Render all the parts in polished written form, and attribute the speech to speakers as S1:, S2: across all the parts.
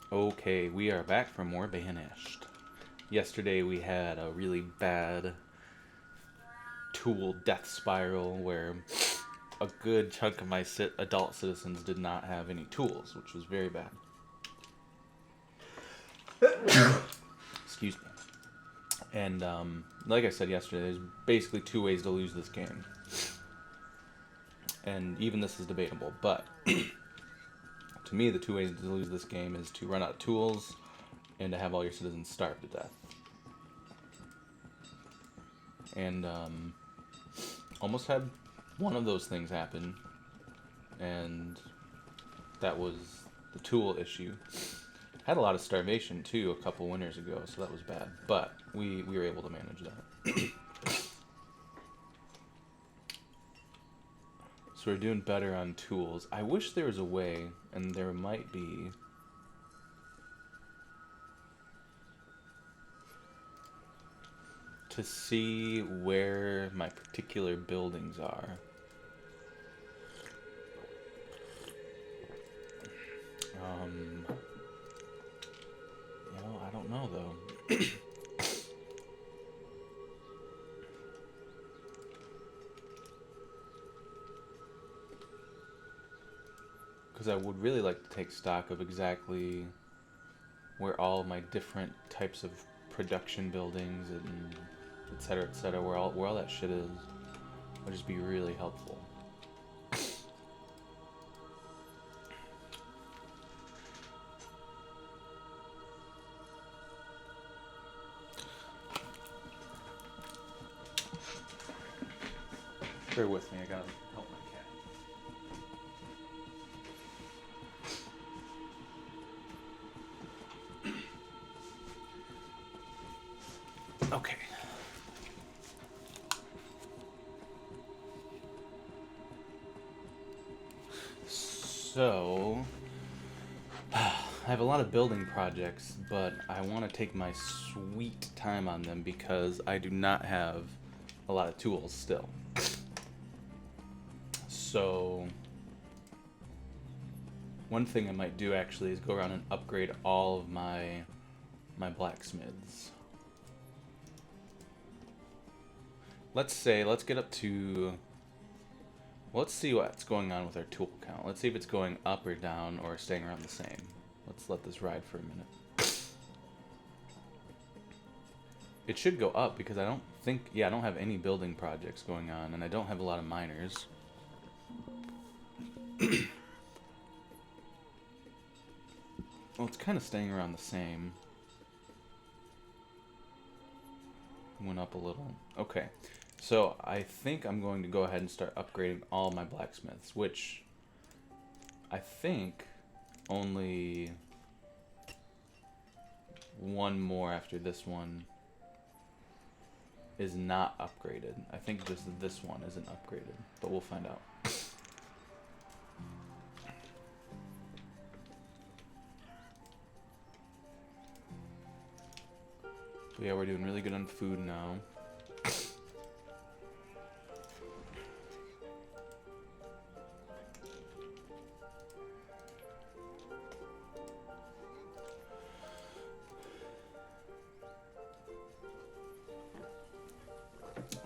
S1: Okay, we are back for more Banished. Yesterday we had a really bad tool death spiral where a good chunk of my adult citizens did not have any tools, which was very bad. Excuse me. And like I said yesterday, there's basically two ways to lose this game. And even this is debatable, but to me, the two ways to lose this game is to run out of tools and to have all your citizens starve to death. And almost had one of those things happen, and that was the tool issue. Had a lot of starvation too a couple winters ago, so that was bad, but we were able to manage that. So we're doing better on tools. I wish there was a way, and there might be, to see where my particular buildings are. I don't know though. Because I would really like to take stock of exactly where all my different types of production buildings and et cetera, where all that shit is. Would just be really helpful. Bear with me, I gotta help my cat. Okay. So, I have a lot of building projects, but I want to take my sweet time on them because I do not have a lot of tools still. So, one thing I might do actually is go around and upgrade all of my blacksmiths. Let's get up to... Let's see what's going on with our tool count. Let's see if it's going up or down or staying around the same. Let's let this ride for a minute. It should go up because I don't have any building projects going on, and I don't have a lot of miners. Well, it's kind of staying around the same. Went up a little. Okay. So I think I'm going to go ahead and start upgrading all my blacksmiths, which I think only one more after this one is not upgraded. I think just this one isn't upgraded, but we'll find out. But yeah, we're doing really good on food now.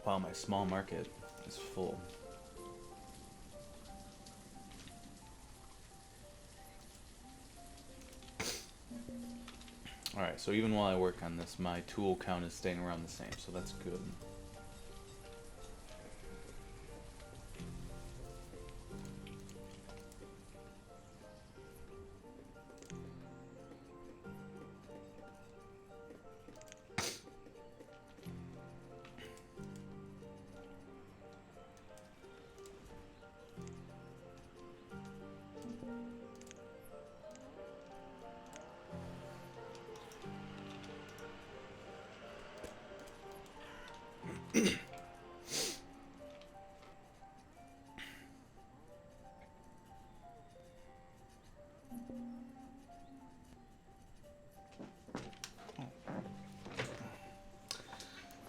S1: Wow, my small market is full. Alright, so even while I work on this, my tool count is staying around the same, so that's good.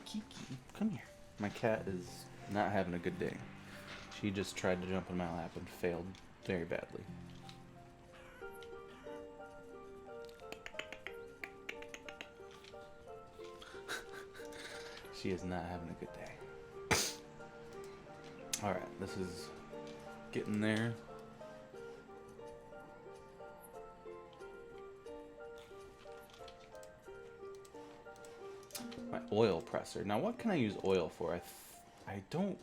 S1: Kiki, come here. My cat is not having a good day. She just tried to jump in my lap and failed very badly. She is not having a good day. Alright, this is getting there. My oil presser. Now, what can I use oil for? I don't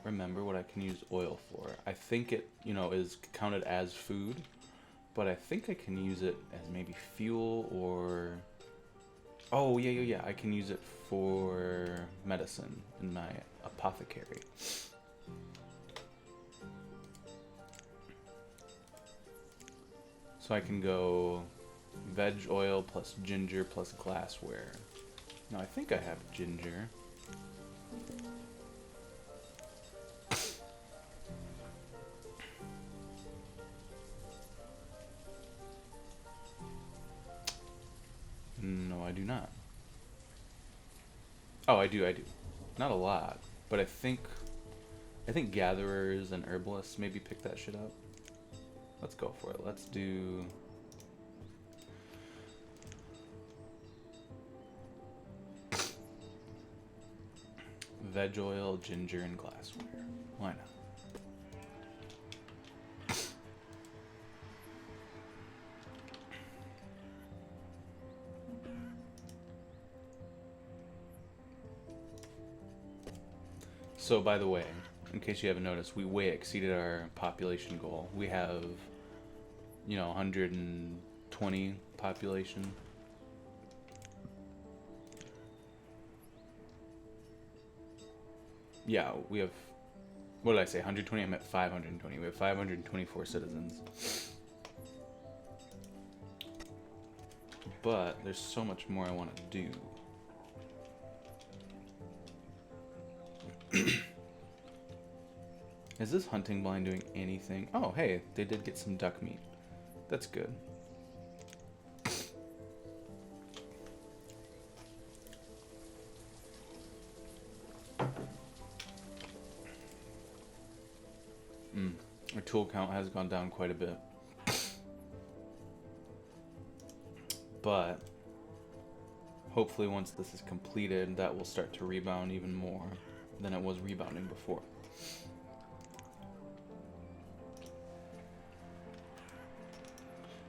S1: remember what I can use oil for. I think it, is counted as food, but I think I can use it as maybe fuel or... Oh, yeah. I can use it for medicine in my apothecary. So I can go veg oil plus ginger plus glassware. Now, I think I have ginger. No, I do not. Oh, I do. Not a lot, but I think gatherers and herbalists maybe pick that shit up. Let's go for it. Let's do... veg oil, ginger, and glassware. Why not? So, by the way, in case you haven't noticed, we way exceeded our population goal. We have, 120 population. Yeah, we have... What did I say? 120? I meant 520. We have 524 citizens. But there's so much more I want to do. Is this hunting blind doing anything? Oh, hey, they did get some duck meat. That's good. Our tool count has gone down quite a bit. But hopefully once this is completed, that will start to rebound even more than it was rebounding before.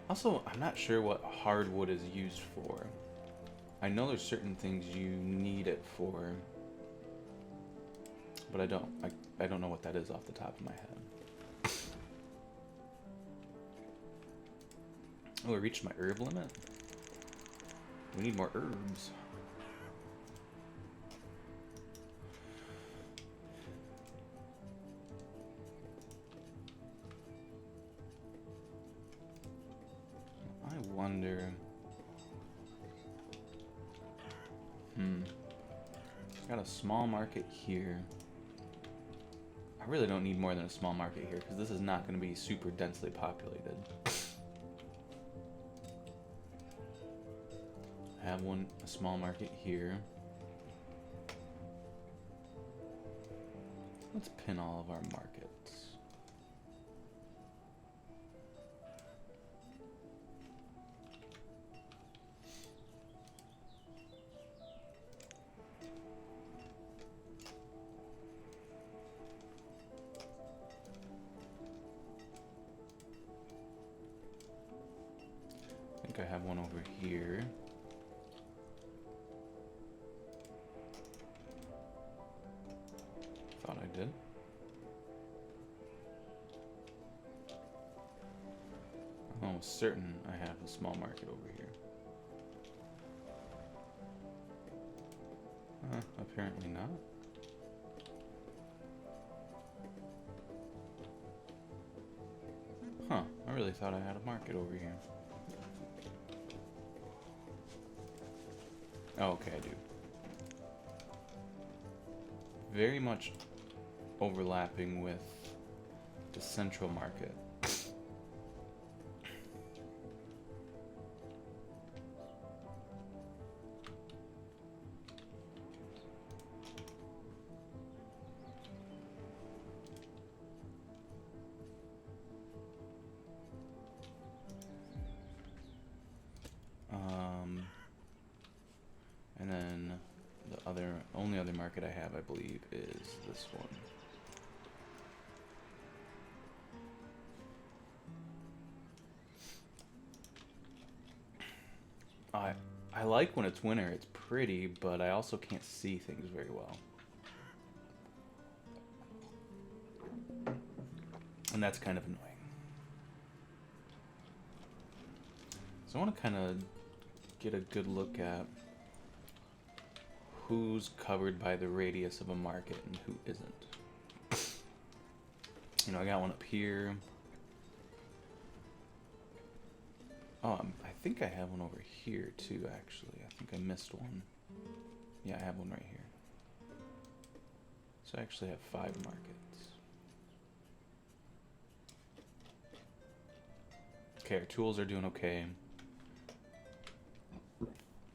S1: Also, I'm not sure what hardwood is used for. I know there's certain things you need it for, but I don't know what that is off the top of my head. Oh, I reached my herb limit? We need more herbs. I wonder... Got a small market here. I really don't need more than a small market here, because this is not going to be super densely populated. I have a small market here. Let's pin all of our markets. I think I have one over here. Thought I did. I'm almost certain I have a small market over here. Apparently not. Huh, I really thought I had a market over here. Oh, okay, I do. Very much overlapping with the central market. And then other market I have, I believe, is this one. I like when it's winter. It's pretty, but I also can't see things very well. And that's kind of annoying. So I want to kind of get a good look at who's covered by the radius of a market and who isn't. You know, I got one up here. Oh, I think I have one over here too, actually. I think I missed one. Yeah, I have one right here. So I actually have 5 markets. Okay, our tools are doing okay.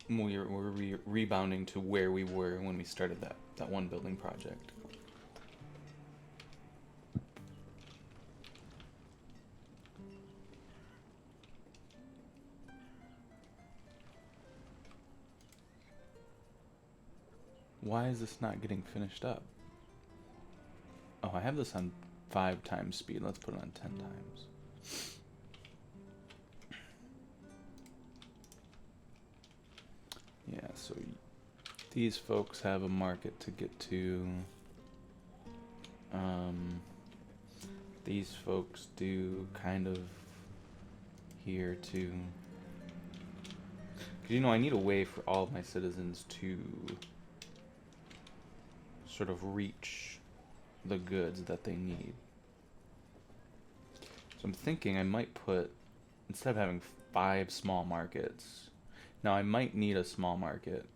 S1: We're rebounding to where we were when we started that one building project. Why is this not getting finished up? Oh, I have this on 5 times speed. Let's put it on 10 times. Yeah, so these folks have a market to get to. These folks do kind of here too. Because, you know, I need a way for all of my citizens to sort of reach the goods that they need. So I'm thinking I might put, instead of having 5 small markets, now I might need a small market,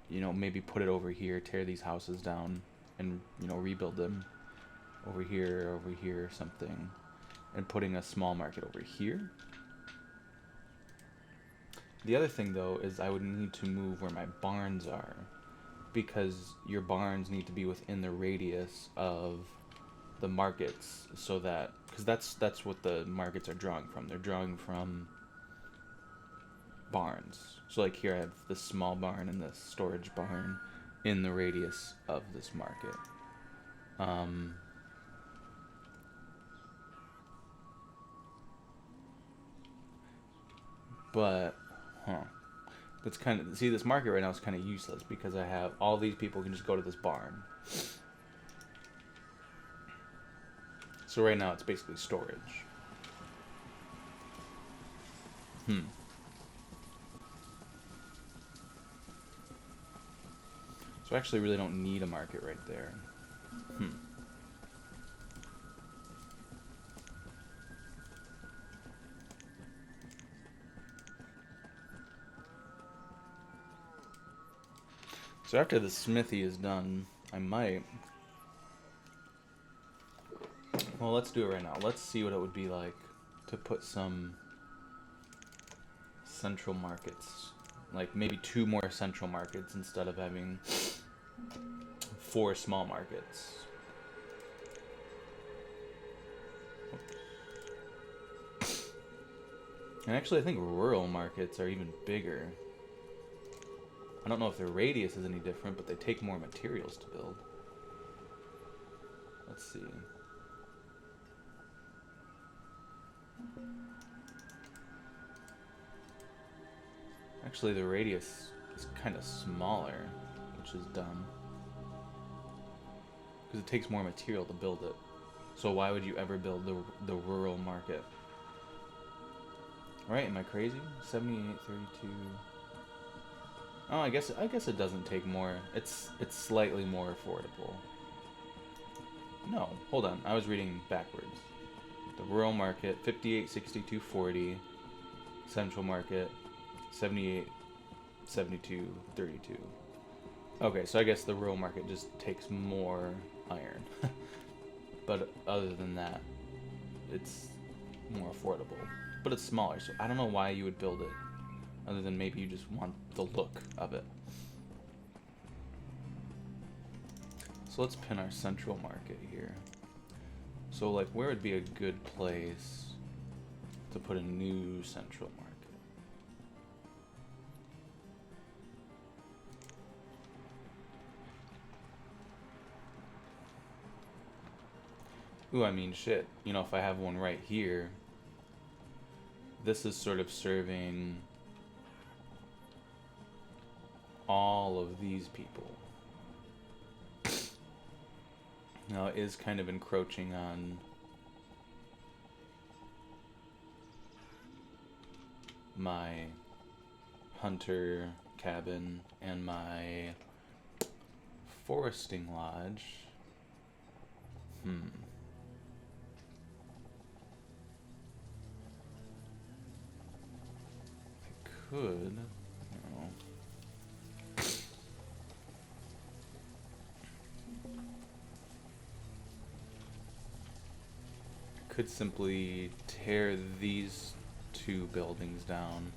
S1: you know, maybe put it over here, tear these houses down and, you know, rebuild them over here, or something, and putting a small market over here. The other thing though is I would need to move where my barns are, because your barns need to be within the radius of the markets, so that, because that's what the markets are drawing from. They're drawing from barns. So like here I have this small barn and this storage barn in the radius of this market. But that's kind of, see, this market right now is kind of useless because I have all these people can just go to this barn. So right now it's basically storage. So I actually really don't need a market right there. So after the smithy is done, I might... Well, let's do it right now. Let's see what it would be like to put some central markets. Like maybe 2 more central markets instead of having 4 small markets. And actually I think rural markets are even bigger. I don't know if their radius is any different, but they take more materials to build. Let's see. Actually, the radius is kind of smaller, which is dumb. Because it takes more material to build it. So why would you ever build the rural market? Right, am I crazy? 78, 32... Oh, I guess it doesn't take more. It's slightly more affordable. No, hold on. I was reading backwards. The rural market 58, 62, 40. Central market 78, 72, 32. Okay, so I guess the rural market just takes more iron. But other than that, it's more affordable. But it's smaller, so I don't know why you would build it. Other than maybe you just want the look of it. So let's pin our central market here. So like, where would be a good place to put a new central market? Ooh, I mean, shit. You know, if I have one right here, this is sort of serving all of these people. Now, it is kind of encroaching on my hunter cabin and my foresting lodge. I could. No. Could simply tear these two buildings down,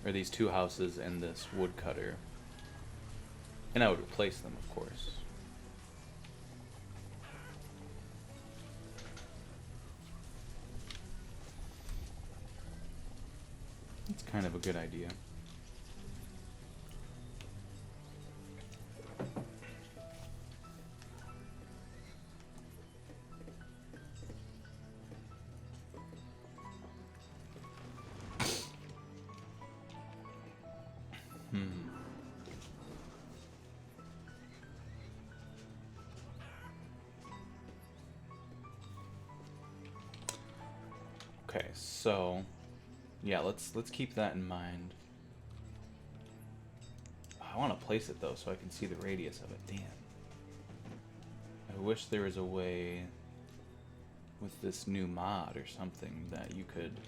S1: or these two houses and this woodcutter, and I would replace them, of course. It's kind of a good idea. Okay, so yeah, let's keep that in mind. I want to place it though so I can see the radius of it. Damn. I wish there was a way with this new mod or something that you could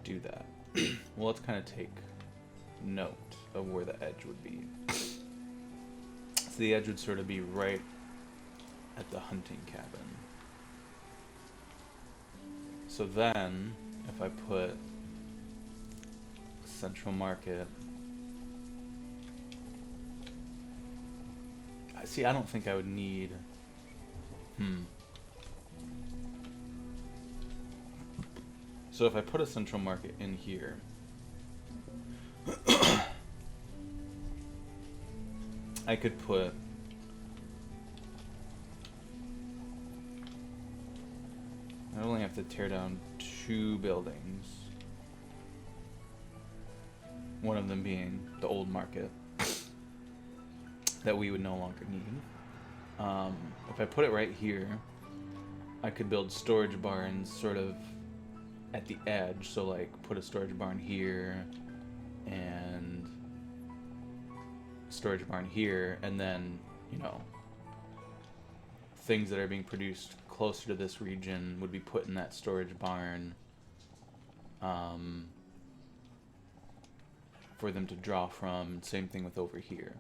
S1: do that. Well, let's kind of take note of where the edge would be. So the edge would sort of be right at the hunting cabin. So then, if I put Central Market, see, I don't think I would need, So if I put a Central Market in here, I could put I only have to tear down 2 buildings. One of them being the old market that we would no longer need. If I put it right here, I could build storage barns sort of at the edge. So like put a storage barn here and storage barn here, and then, you know, things that are being produced closer to this region would be put in that storage barn for them to draw from. Same thing with over here.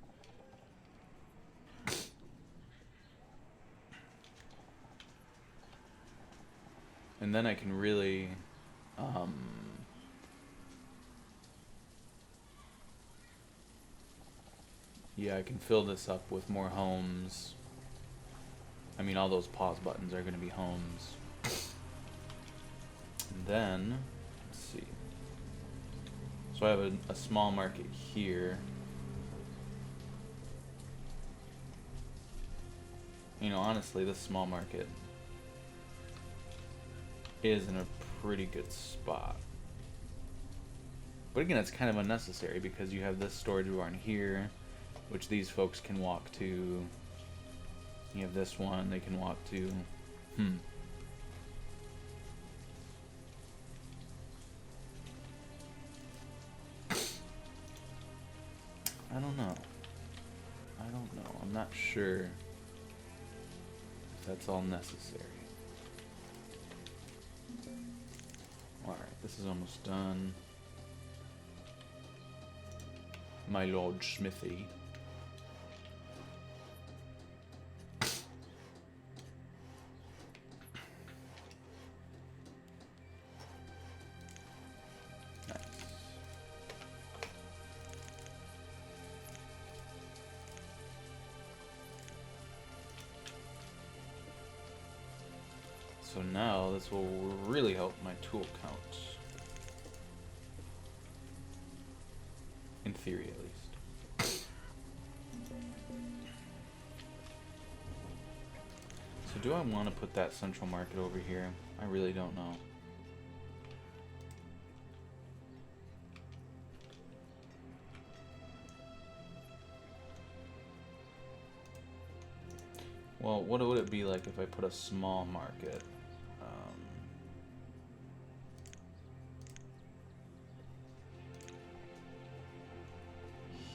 S1: And then I can really yeah, I can fill this up with more homes. I mean, all those pause buttons are going to be homes. And then, let's see. So I have a small market here. You know, honestly, this small market is in a pretty good spot. But again, it's kind of unnecessary because you have this storage barn here, which these folks can walk to. You have this one they can walk to. I don't know. I'm not sure if that's all necessary. Alright, this is almost done. My Lord Smithy. So now this will really help my tool count. In theory, at least. So do I want to put that central market over here? I really don't know. Well, what would it be like if I put a small market?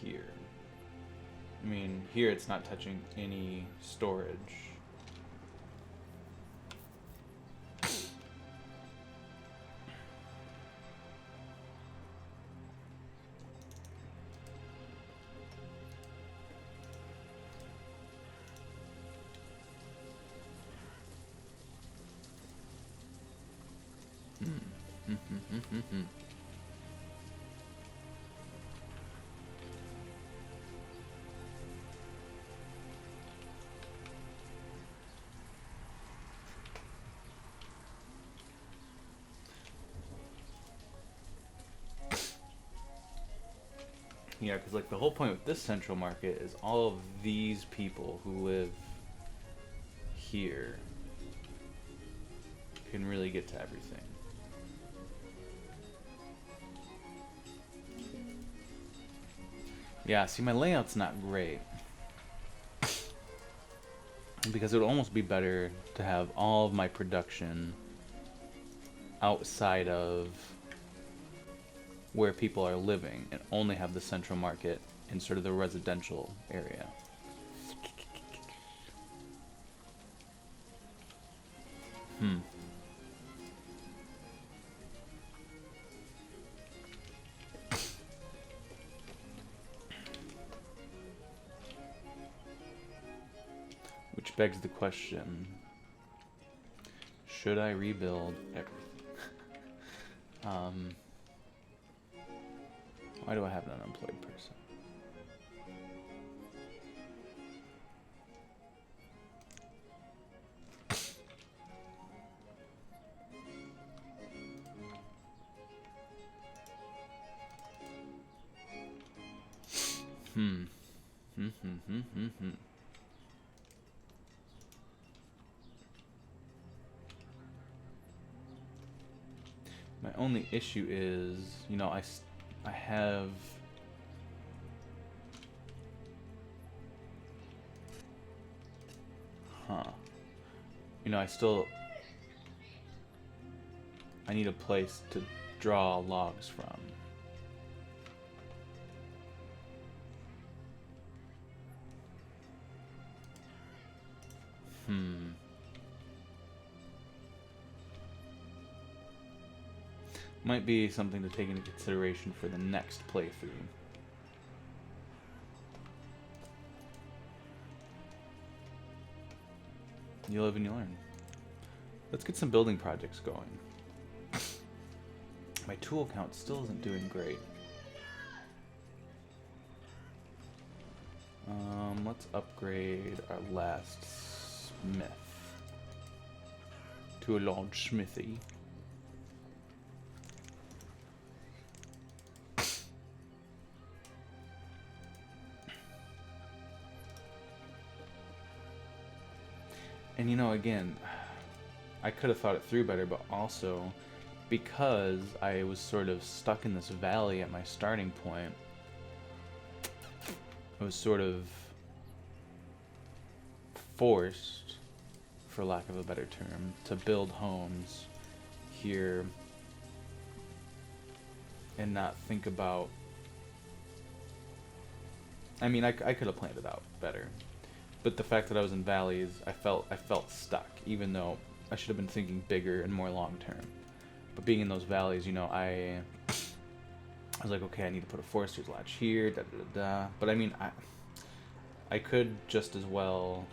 S1: Here. I mean, here it's not touching any storage. Yeah, because like the whole point with this central market is all of these people who live here can really get to everything. Yeah, see, my layout's not great. Because it would almost be better to have all of my production outside of where people are living and only have the central market in sort of the residential area. Which begs the question, should I rebuild everything? Why do I have an unemployed person? My only issue is, you know, I have you know, I need a place to draw logs from. Might be something to take into consideration for the next playthrough. You live and you learn. Let's get some building projects going. My tool count still isn't doing great. Let's upgrade our last smith to a large smithy. And you know, again, I could have thought it through better, but also because I was sort of stuck in this valley at my starting point, I was sort of forced, for lack of a better term, to build homes here and not think about... I mean, I could have planned it out better. But the fact that I was in valleys, I felt stuck, even though I should have been thinking bigger and more long term. But being in those valleys, you know, I was like, okay, I need to put a forester's lodge here, da da da da. But I mean, I could just as well.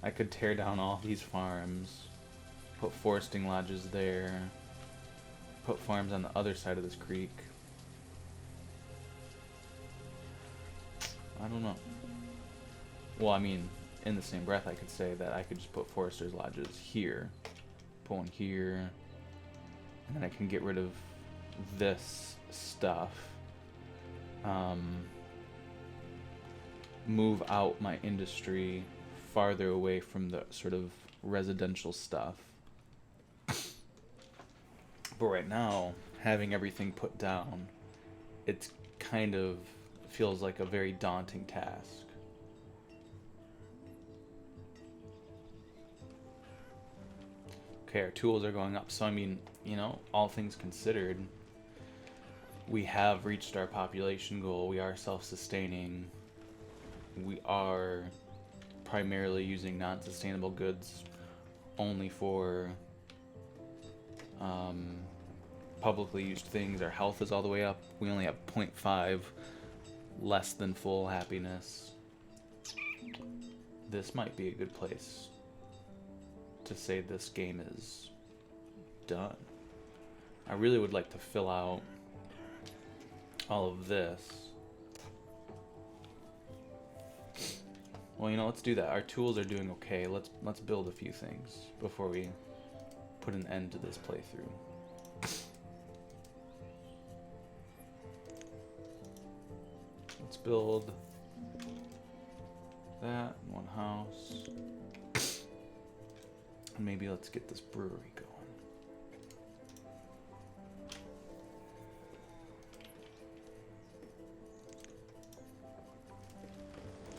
S1: I could tear down all these farms, put foresting lodges there, put farms on the other side of this creek. I don't know. Well, I mean, in the same breath, I could say that I could just put foresters lodges here, put one here, and then I can get rid of this stuff. move out my industry farther away from the sort of residential stuff. But right now, having everything put down, it's kind of feels like a very daunting task. Okay, our tools are going up. So, I mean, you know, all things considered, we have reached our population goal. We are self-sustaining. We are primarily using non-sustainable goods only for publicly used things. Our health is all the way up. We only have 0.5 less than full happiness. This might be a good place to say this game is done. I really would like to fill out all of this. Well, you know, let's do that. Our tools are doing okay. Let's build a few things before we put an end to this playthrough. Let's build that in one house. And maybe let's get this brewery going.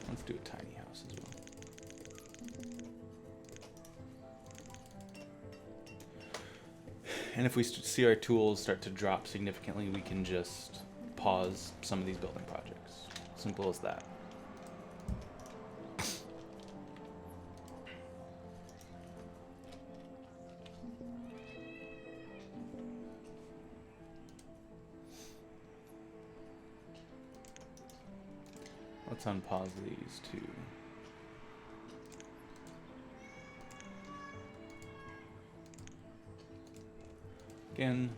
S1: Let's do a tiny house as well. And if we see our tools start to drop significantly, we can just pause some of these building projects. Simple as that. Let's unpause these two. Again,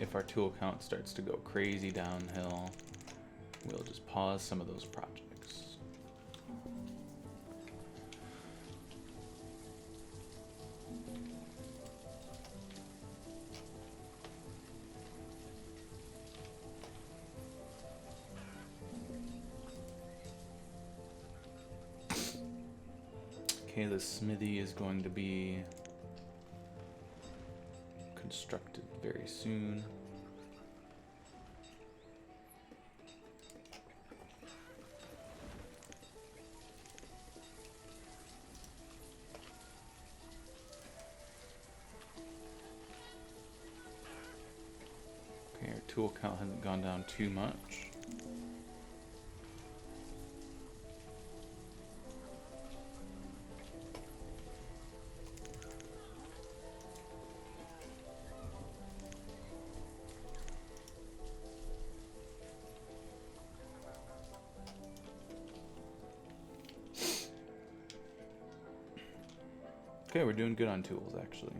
S1: if our tool count starts to go crazy downhill, we'll just pause some of those projects. Okay, the smithy is going to be constructed very soon. Okay, our tool count hasn't gone down too much. Okay, we're doing good on tools, actually.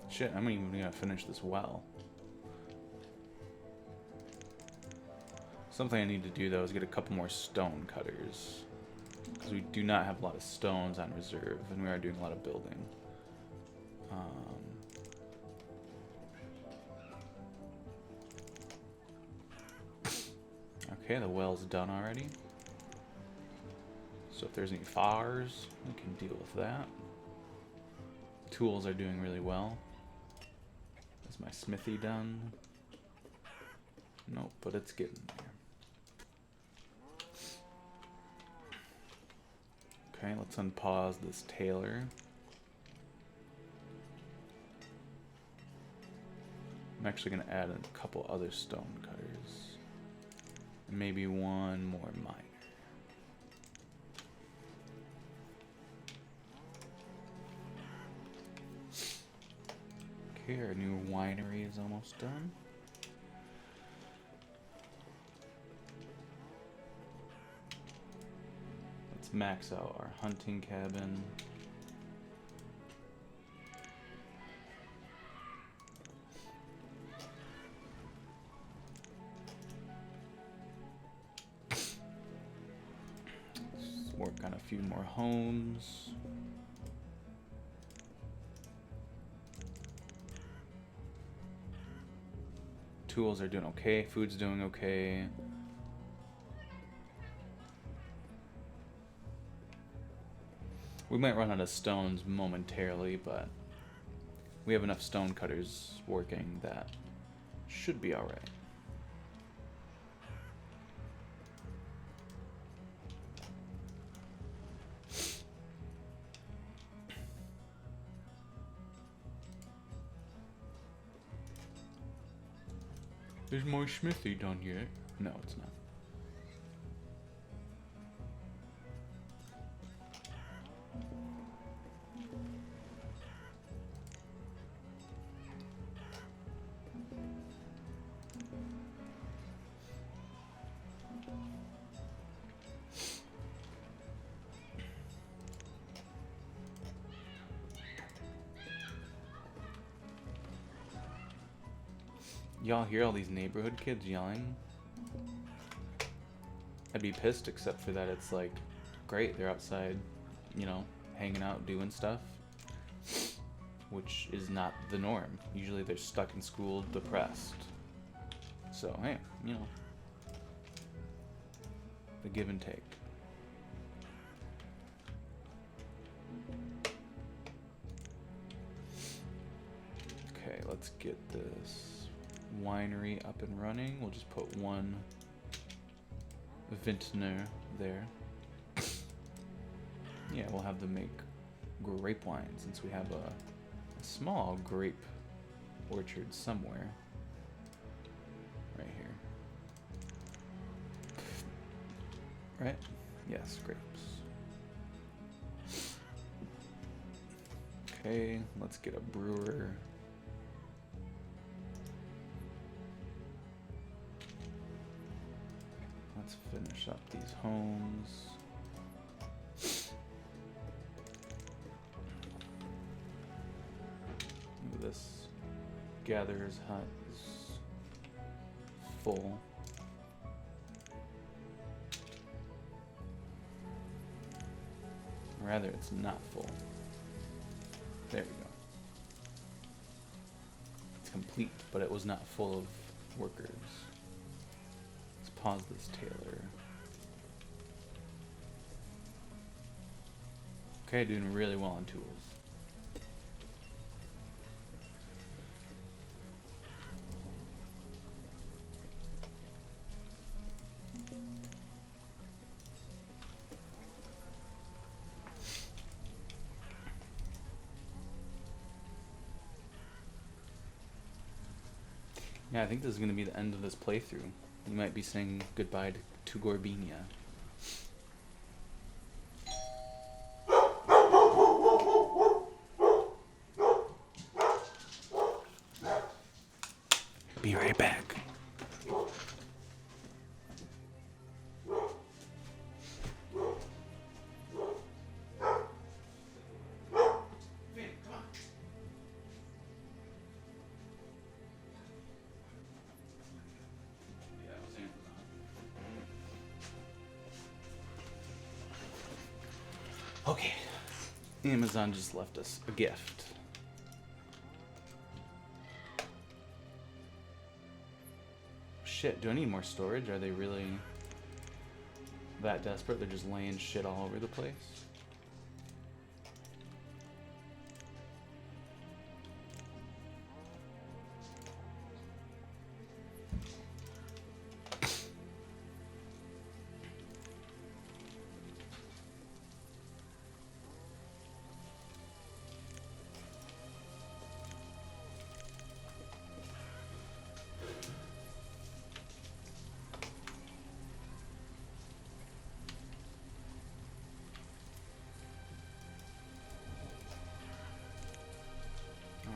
S1: Shit, I'm even gonna finish this well. Something I need to do, though, is get a couple more stone cutters. Because we do not have a lot of stones on reserve, and we are doing a lot of building. Okay, the well's done already. So if there's any fires, we can deal with that. Tools are doing really well. Is my smithy done? Nope, but it's getting there. Okay, let's unpause this tailor. I'm actually going to add a couple other stone cutters. And maybe one more miner. Okay, our new winery is almost done. Let's max out our hunting cabin. Let's work on a few more homes. Tools are doing okay. Food's doing okay. We might run out of stones momentarily, but we have enough stone cutters working that should be alright. Is my smithy done yet? No, it's not. Y'all hear all these neighborhood kids yelling? I'd be pissed, except for that it's like, great, they're outside, you know, hanging out, doing stuff, which is not the norm. Usually they're stuck in school, depressed. So, hey, you know, the give and take. Okay, let's get this winery up and running. We'll just put one vintner there. Yeah, we'll have them make grape wine since we have a small grape orchard somewhere. Right here. Right? Yes, grapes. Okay, let's get a brewer. Let's finish up these homes. This gatherer's hut is full. Rather, it's not full. There we go. It's complete, but it was not full of workers. Let's pause this Taylor. Okay, doing really well on tools. Yeah, I think this is going to be the end of this playthrough. You might be saying goodbye to Gorbinia. Be right back. Okay, Amazon just left us a gift. Shit, do I need more storage? Are they really that desperate? They're just laying shit all over the place?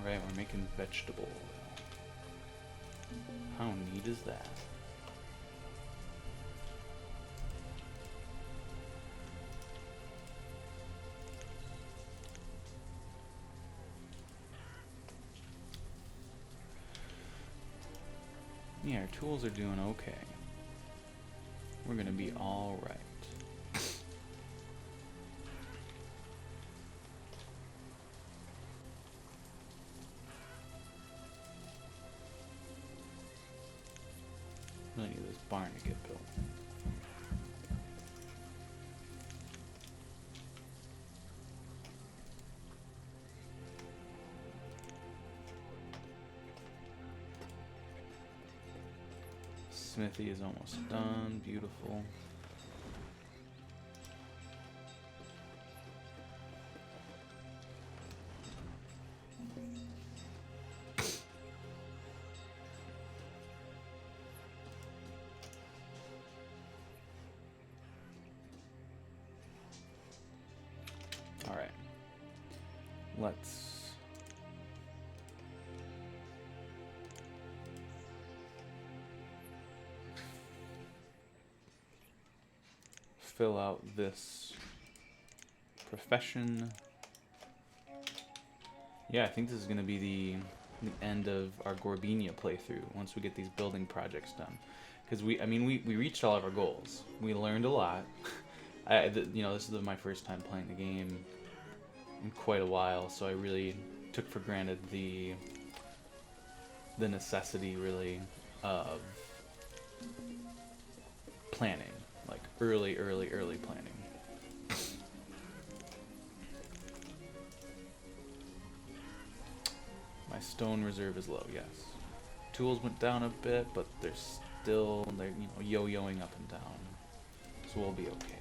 S1: Alright, we're making vegetable oil. How neat is that? Yeah, our tools are doing okay. We're gonna be alright. barn to get built. Smithy is almost done. Beautiful. All right. Let's fill out this profession. Yeah, I think this is going to be the end of our Gorbinia playthrough once we get these building projects done. Because we reached all of our goals. We learned a lot. This is my first time playing the game in quite a while, so I really took for granted the necessity, really, of planning. Like, early planning. My stone reserve is low, yes. Tools went down a bit, but they're yo-yoing up and down. So we'll be okay.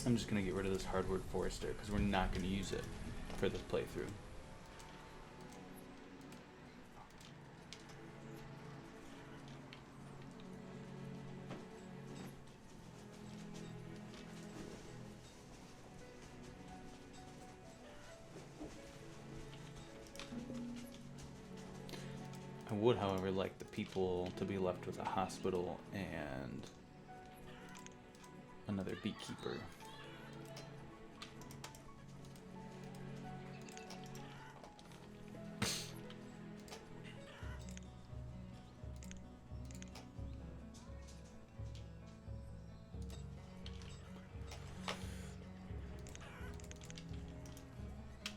S1: I'm just going to get rid of this hardwood forester because we're not going to use it for this playthrough. I would, however, like the people to be left with a hospital and another beekeeper.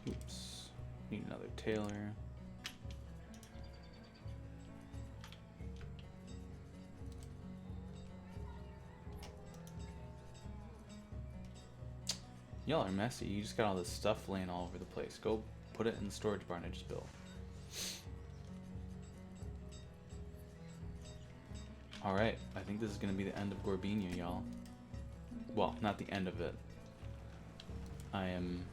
S1: Oops. Need another tailor. Y'all are messy. You just got all this stuff laying all over the place. Go put it in the storage barn I just built. Alright, I think this is going to be the end of Gorbinia, y'all. Well, not the end of it. I am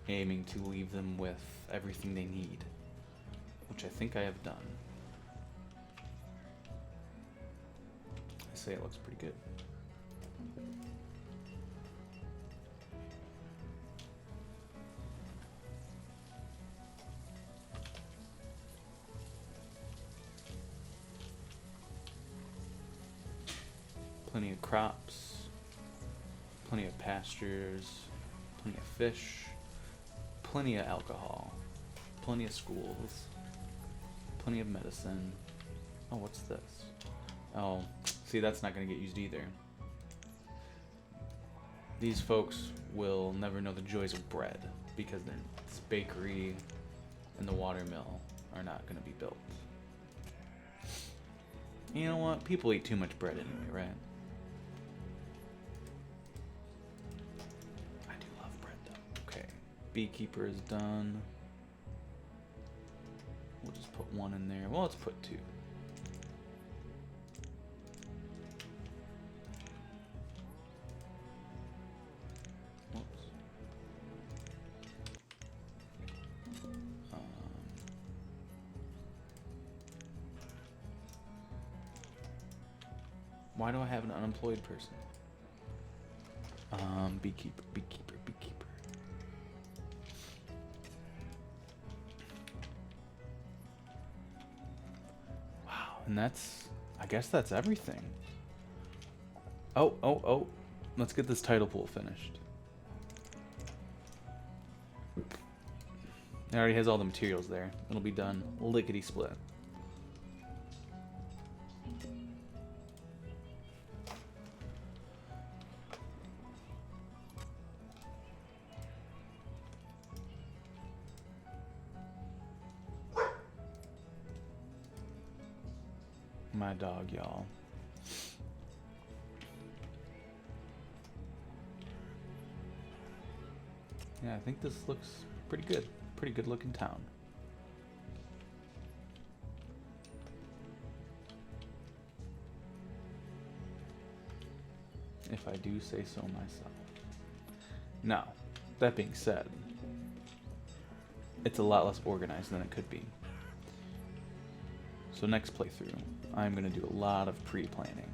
S1: aiming to leave them with everything they need, which I think I have done. I say it looks pretty good. Plenty of crops, plenty of pastures, plenty of fish, plenty of alcohol, plenty of schools, plenty of medicine. Oh, what's this? Oh, see, that's not going to get used either. These folks will never know the joys of bread because this bakery and the watermill are not going to be built. You know what? People eat too much bread anyway, right? I do love bread, though. Okay. Beekeeper is done. We'll just put one in there. Well, let's put two. Why do I have an unemployed person? Beekeeper, beekeeper, beekeeper. Wow, and I guess that's everything. Oh. Let's get this title pool finished. It already has all the materials there. It'll be done lickety split. My dog, y'all. Yeah, I think this looks pretty good. Pretty good looking town. If I do say so myself. Now, that being said, it's a lot less organized than it could be. So next playthrough, I'm going to do a lot of pre-planning.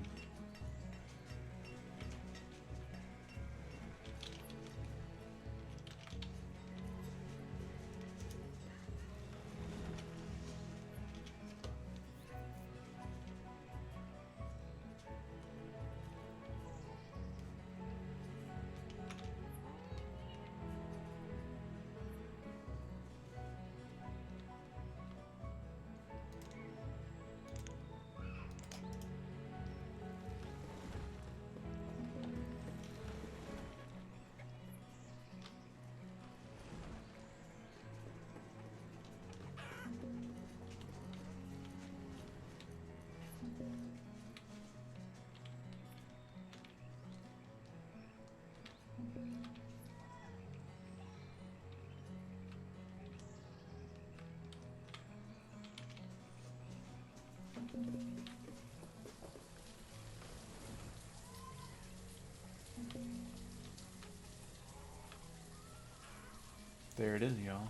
S1: There it is, y'all.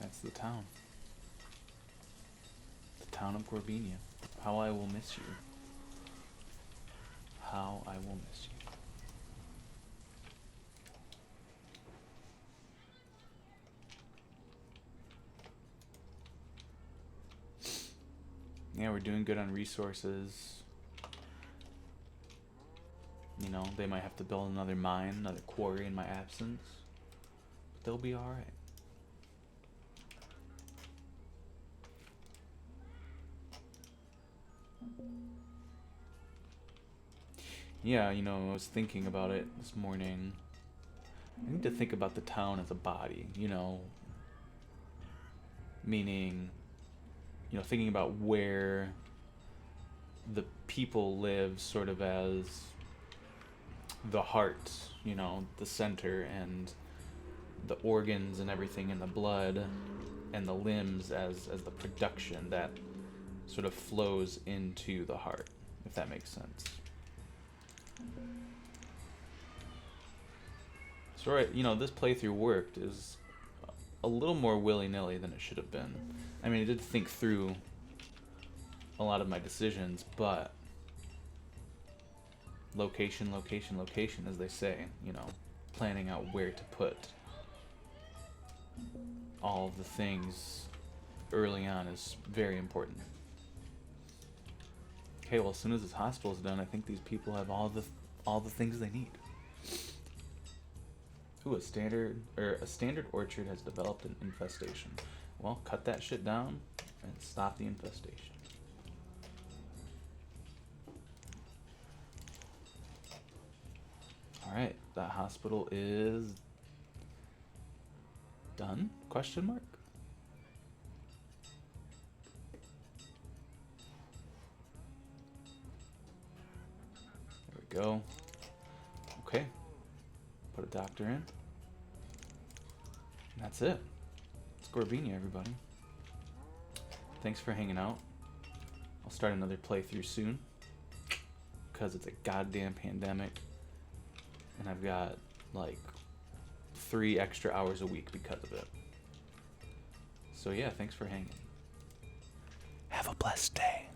S1: That's the town. The town of Gorbinia. How I will miss you. How I will miss you. Yeah, we're doing good on resources. You know, they might have to build another mine, another quarry in my absence. But they'll be alright. Yeah, you know, I was thinking about it this morning. I need to think about the town as a body, you know. Meaning, you know, thinking about where the people live sort of as the heart, you know, the center, and the organs and everything in the blood and the limbs as the production that sort of flows into the heart, if that makes sense. So, right, you know, this playthrough worked is a little more willy-nilly than it should have been. I mean, I did think through a lot of my decisions, but location, location, location, as they say, you know, planning out where to put all of the things early on is very important. Okay, well, as soon as this hospital is done, I think these people have all the things they need. Ooh, a standard orchard has developed an infestation. Well, cut that shit down and stop the infestation. All right, that hospital is done? Question mark? There we go. Okay. Put a doctor in. And that's it. It's Gorbinia, everybody. Thanks for hanging out. I'll start another playthrough soon, because it's a goddamn pandemic, and I've got like 3 extra hours a week because of it. So yeah, thanks for hanging. Have a blessed day.